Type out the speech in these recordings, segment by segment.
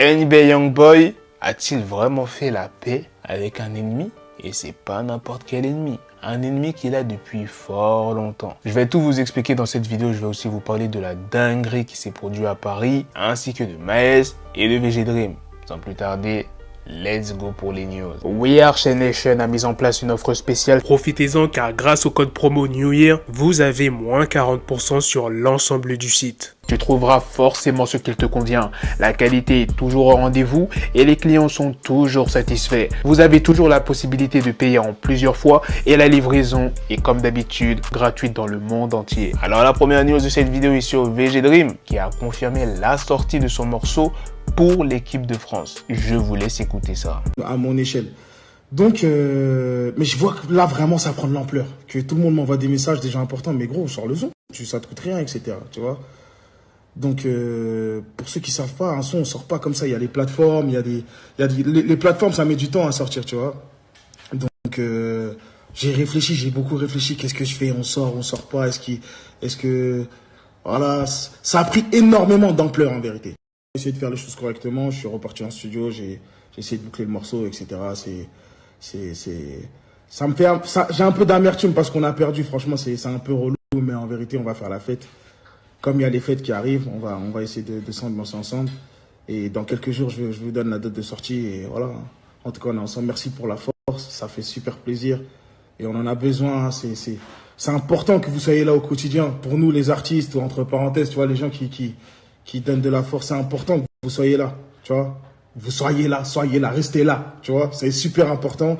NBA Youngboy a-t-il vraiment fait la paix avec un ennemi? Et c'est pas n'importe quel ennemi, un ennemi qu'il a depuis fort longtemps. Je vais tout vous expliquer dans cette vidéo, je vais aussi vous parler de la dinguerie qui s'est produite à Paris, ainsi que de Maes et de VG Dream. Sans plus tarder, let's go pour les news. We Are Chain Nation a mis en place une offre spéciale. Profitez-en car grâce au code promo New Year, vous avez moins 40% sur l'ensemble du site. Tu trouveras forcément ce qu'il te convient. La qualité est toujours au rendez-vous et les clients sont toujours satisfaits. Vous avez toujours la possibilité de payer en plusieurs fois et la livraison est comme d'habitude gratuite dans le monde entier. Alors la première news de cette vidéo est sur VG Dream qui a confirmé la sortie de son morceau pour l'équipe de France. Je vous laisse écouter ça. À mon échelle. Donc, mais je vois que là vraiment ça prend de l'ampleur. Que tout le monde m'envoie des messages déjà importants, mais gros, sors le son, ça te coûte rien, etc. Tu vois. Donc, pour ceux qui savent pas, un son on sort pas comme ça. Il y a les plateformes, les plateformes, ça met du temps à sortir, tu vois. Donc, j'ai réfléchi, j'ai beaucoup réfléchi. Qu'est-ce que je fais? On sort pas? Est-ce que, voilà, ça a pris énormément d'ampleur en vérité. J'ai essayé de faire les choses correctement. Je suis reparti en studio, j'ai essayé de boucler le morceau, etc. Ça me fait, j'ai un peu d'amertume parce qu'on a perdu. Franchement, c'est un peu relou, mais en vérité, on va faire la fête. Comme il y a les fêtes qui arrivent, on va essayer de s'ambiancer ensemble. Et dans quelques jours, je vous donne la date de sortie. Et voilà. En tout cas, on est ensemble. Merci pour la force. Ça fait super plaisir. Et on en a besoin. C'est important que vous soyez là au quotidien. Pour nous, les artistes, ou entre parenthèses, tu vois, les gens qui donnent de la force, c'est important que vous soyez là. Tu vois. Vous soyez là, restez là. Tu vois. C'est super important.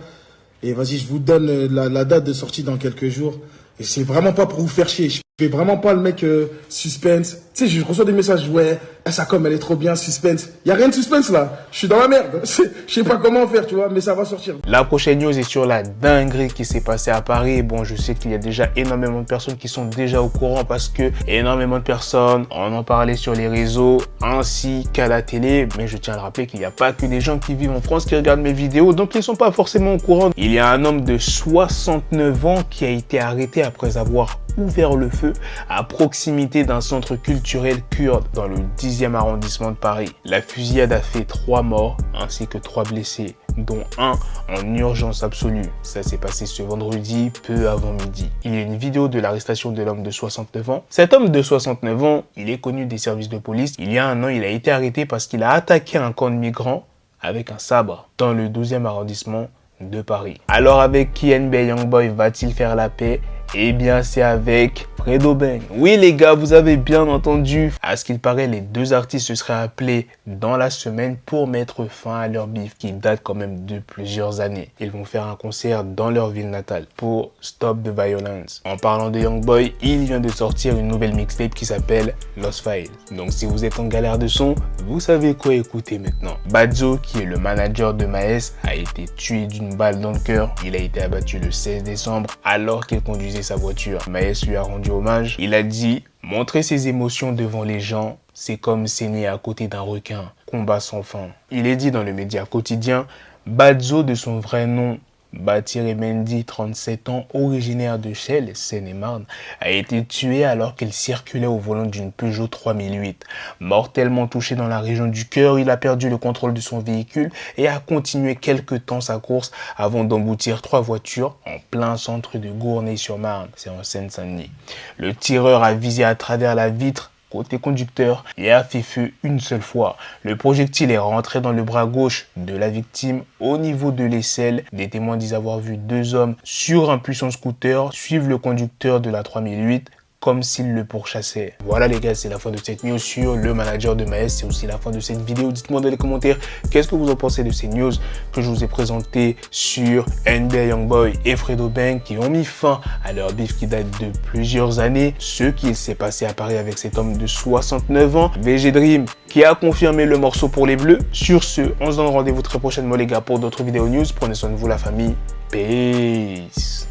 Et vas-y, je vous donne la date de sortie dans quelques jours. Et c'est vraiment pas pour vous faire chier. Je fais vraiment pas le mec suspense. Tu sais, je reçois des messages, ouais, sa com, elle est trop bien, suspense. Y a rien de suspense là. Je suis dans la merde. Je sais pas comment faire, tu vois, mais ça va sortir. La prochaine news est sur la dinguerie qui s'est passée à Paris. Bon, je sais qu'il y a déjà énormément de personnes qui sont déjà au courant parce que énormément de personnes en parlaient sur les réseaux ainsi qu'à la télé. Mais je tiens à le rappeler qu'il n'y a pas que des gens qui vivent en France qui regardent mes vidéos, donc ils ne sont pas forcément au courant. Il y a un homme de 69 ans qui a été arrêté après avoir ouvert le feu à proximité d'un centre culturel kurde dans le 10e arrondissement de Paris. La fusillade a fait 3 morts ainsi que 3 blessés, dont un en urgence absolue. Ça s'est passé ce vendredi, peu avant midi. Il y a une vidéo de l'arrestation de l'homme de 69 ans. Cet homme de 69 ans, il est connu des services de police. Il y a un an, il a été arrêté parce qu'il a attaqué un camp de migrants avec un sabre dans le 12e arrondissement de Paris. Alors avec qui NBA Youngboy va-t-il faire la paix? Eh bien, c'est avec Fredo Bang. Oui, les gars, vous avez bien entendu. À ce qu'il paraît, les deux artistes se seraient appelés dans la semaine pour mettre fin à leur bif qui date quand même de plusieurs années. Ils vont faire un concert dans leur ville natale pour Stop the Violence. En parlant de Youngboy, il vient de sortir une nouvelle mixtape qui s'appelle Lost Files. Donc, si vous êtes en galère de son, vous savez quoi écouter maintenant. Badzo, qui est le manager de Maes, a été tué d'une balle dans le cœur. Il a été abattu le 16 décembre alors qu'il conduisait sa voiture. Maes lui a rendu hommage. Il a dit « Montrer ses émotions devant les gens, c'est comme saigner à côté d'un requin. Combat sans fin. » Il est dit dans le média quotidien, Badzo, de son vrai nom, Batir Mendy, 37 ans, originaire de Chelles, Seine-et-Marne, a été tué alors qu'il circulait au volant d'une Peugeot 3008. Mortellement touché dans la région du cœur, il a perdu le contrôle de son véhicule et a continué quelque temps sa course avant d'emboutir 3 voitures en plein centre de Gournay-sur-Marne, c'est en Seine-Saint-Denis. Le tireur a visé à travers la vitre côté conducteur et a fait feu une seule fois. Le projectile est rentré dans le bras gauche de la victime au niveau de l'aisselle. Des témoins disent avoir vu 2 hommes sur un puissant scooter suivre le conducteur de la 3008 comme s'il le pourchassait. Voilà les gars, c'est la fin de cette news sur le manager de Maes. C'est aussi la fin de cette vidéo. Dites-moi dans les commentaires qu'est-ce que vous en pensez de ces news que je vous ai présentées sur NBA Youngboy et Fredo Bang qui ont mis fin à leur bif qui date de plusieurs années. Ce qu'il s'est passé à Paris avec cet homme de 69 ans. VG Dream qui a confirmé le morceau pour les Bleus. Sur ce, on se donne rendez-vous très prochainement les gars pour d'autres vidéos news. Prenez soin de vous la famille. Peace.